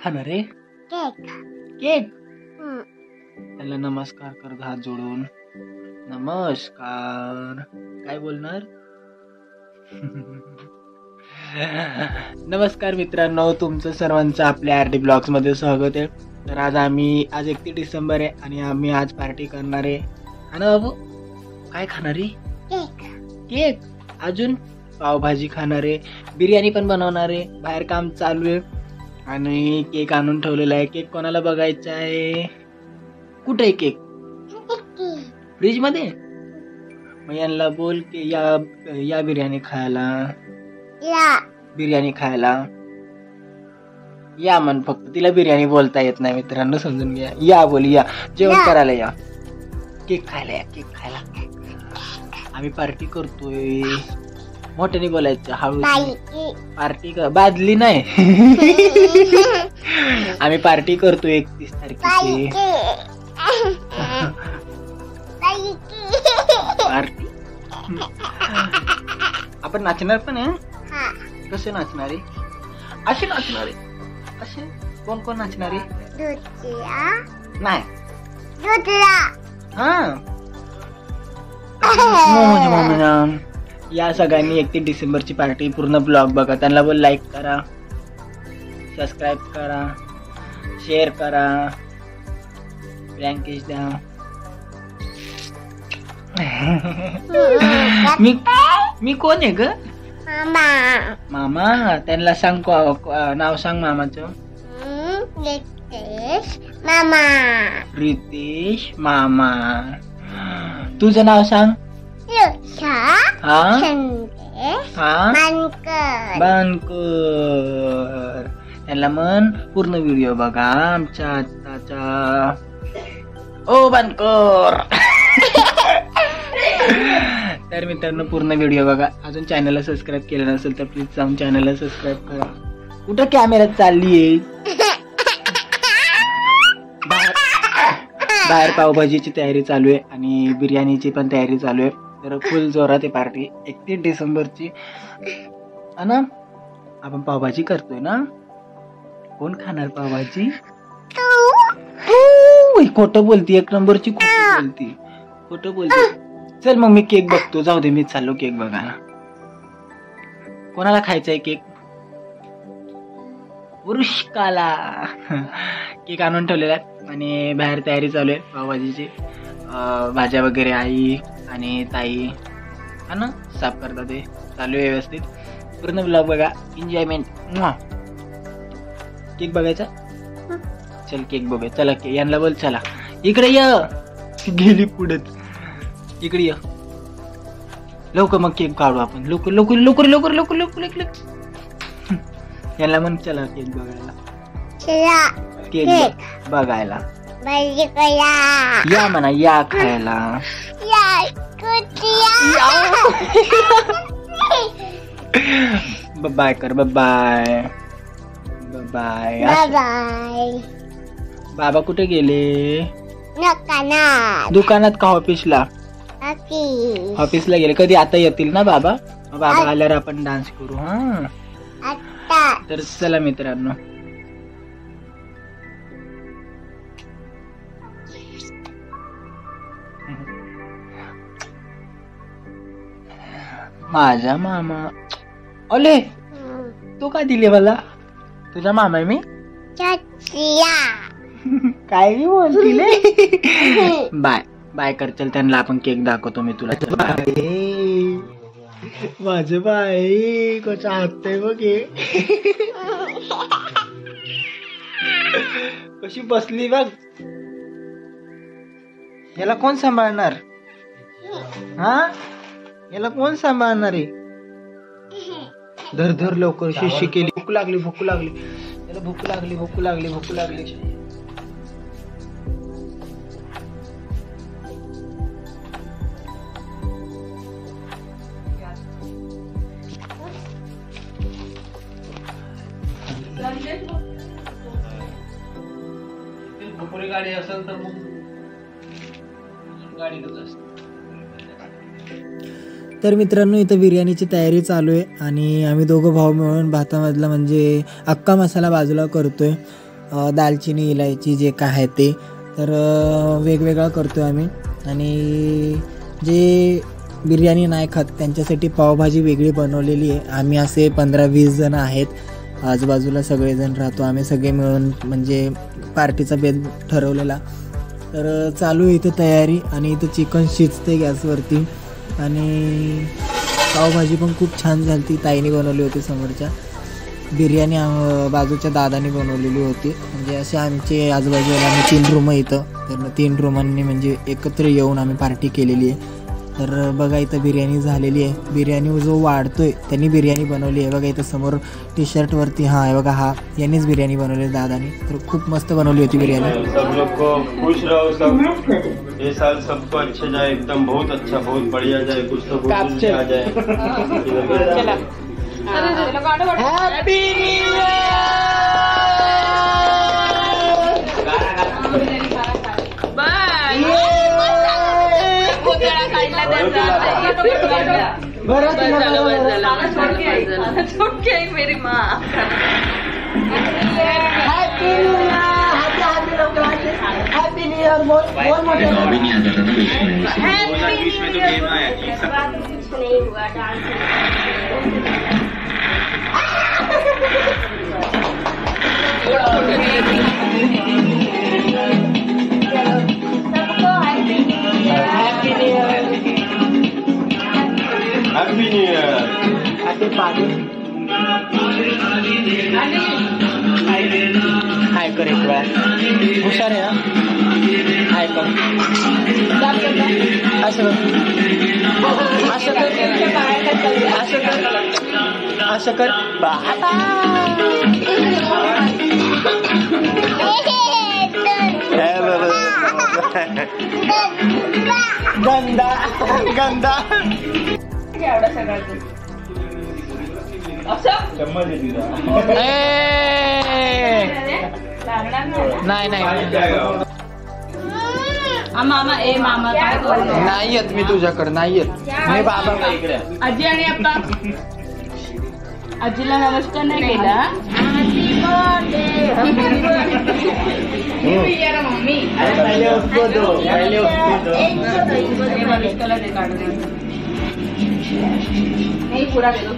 खाणार रे? Cake. Cake. हम्म. त्याला नमस्कार कर हात जोडून. नमस्कार. काय बोलणार? नमस्कार मित्रांनो, तुमचं सर्वांचं आपल्या आरडी ब्लॉग्स मध्ये स्वागत आहे. तर आज 31 डिसेंबर आहे आणि आम्ही आज पार्टी करणार आहे. आणि बाबू काय खाणार आहे? केक. केक. अजून पावभाजी खाणार आहे, बिर्याणी पण बनवणार आहे. बाहेर काम चालू आहे आणि केक आणून ठेवलेला आहे. केक कोणाला बघायचा आहे? कुठे आहे केक? फ्रीज मध्ये. मग यांना बोल की या बिर्याणी खायला. बिर्याणी खायला या म्हण. फक्त तिला बिर्याणी बोलता येत नाही मित्रांनो, समजून घ्या. या बोल, या जेवण करायला या. केक खायला या, केक खायला. आम्ही पार्टी करतोय. मोठ्याने बोलायचं, हळू. पार्टी बादली नाही. आम्ही पार्टी करतोय 31 तारखेची पार्टी. आपण नाचणार पण आहे. कसे नाचणार आहे? असे नाचणार आहे. असे कोण कोण नाचणार आहे? नाही. या सगळ्यांनी 31 डिसेंबरची पार्टी पूर्ण ब्लॉग बघा. त्यांना बोल लाईक करा, सबस्क्राईब करा, शेअर करा, रँकेश द्या. मी कोण आहे ग? मामा. त्यांना सांग, नाव सांग मामाचं. रितेश मामा. तुझं नाव सांग. बनकर. त्यांना मन पूर्ण व्हिडिओ बघा आमच्या आत्ताचा. ओ बनकर. तर मित्रांनो, पूर्ण व्हिडिओ बघा. अजून चॅनलला सबस्क्राईब केलं नसेल तर प्लीज जाऊन चॅनलला सबस्क्राईब करा. कुठं कॅमेऱ्यात चालली आहे? बाहेर पावभाजीची तयारी चालू आहे आणि बिर्याणीची पण तयारी चालू आहे. तर फुल जोरात आहे पार्टी 31 डिसेंबरची. ना आपण पावभाजी करतोय ना. कोण खाणार पावभाजी? खोटं बोलती, एक नंबरची खोटं बोलती. चल मग मी केक बघतो. जाऊ दे, मी चाललो केक बघायला. कोणाला खायचा आहे केक? पुरुषकाला. केक आणून ठेवलेला आहे आणि बाहेर तयारी चालू आहे पावभाजीची. भाज्या वगैरे आई आणि ताई ना साफ करतात. ते चालू आहे व्यवस्थित. पूर्ण ब्लॉग बघा. एन्जॉयमेंट. केक बघायचा. चल केक बघूया. चला यांना बोल चला इकडे ये. गेली पुढेच. इकडे ये लवकर. मग केक काढू आपण. लवकर लवकर लवकर लवकर लवकर लवकर लवकर. यांना मग चला केक बघायला. केक बघायला या म्हणा. या खायला. बाय कर. Bye bye bye. बाबा कुठे गेले? दुकानात का ऑफिसला? ऑफिसला गेले. कधी आता येतील ना बाबा. बाबा आल्यावर आपण डान्स करू. तर चला मित्रांनो. माझा मामा. ओले तू का दिले मला? तुझा मामा आहे मी. काय मी बोलतील. बाय बाय कर. चल त्यांना आपण केक दाखवतो मी तुला. माझं बाय कसं हातय बघ. कशी बसली बघ. याला कोण सांभाळणार? याला कोण सांभाळणार आहे? धर धर लवकर. शिशी केली. भूक लागली भूक लागली. त्याला भूक लागली भूक लागली भूक लागली. गाडी असेल तर मग गाडीतच असते. तर मित्रांनो इथं बिर्याणीची तयारी चालू आहे आणि आम्ही दोघं भाऊ मिळून भातामधला म्हणजे अख्खा मसाला बाजूला करतोय. दालचिनी इलायची जे काय आहे ते, तर वेगवेगळं करतो आम्ही. आणि जे बिर्याणी नाही खात त्यांच्यासाठी पावभाजी वेगळी बनवलेली आहे. आम्ही असे 15-20 जण आहेत, आजूबाजूला सगळेजण राहतो आम्ही सगळे मिळून, म्हणजे पार्टीचा बेत ठरवलेला. तर चालू आहे इथं तयारी आणि इथं चिकन शिजते गॅसवरती. आणि पावभाजी पण खूप छान झाली ती, ताईने बनवली होती समोरच्या. बिर्याणी बाजूच्या दादाने बनवलेली होती. म्हणजे असे आमचे आजूबाजूला आम्ही 3 रूम इथं, तर 3 रूमांनी म्हणजे एकत्र येऊन आम्ही पार्टी केलेली आहे. तर बघा इथं बिर्याणी झालेली आहे. बिर्याणी जो वाढतोय त्यांनी बिर्याणी बनवली आहे. बघा इथं समोर टी शर्टवरती हा आहे बघा, हा यांनीच बिर्याणी बनवली दादानी. तर खूप मस्त बनवली होती बिर्याणी. सब लोग को खुश रहो, सब ये साल सबको अच्छे जाए, एकदम बहुत अच्छा बहुत बढ़िया जाए, कुछ तो कुछ आ जाए. चला हॅपी न्यू मेरी माँ हॅपी न्यू इयर बोल मोठे. नहीं हुआ dance. Happy new year. Hi कर एक वेळा, हुशार आहे ना. हाय कर, असं असं कर, असं कर. गंदा गंदा नाही येत मी तुझ्याकडे, नाही येत मी बाबा. आजी आणि आप्पा, आजीला नमस्कार नाही केला. मम्मी नहीं पूरा दे दो.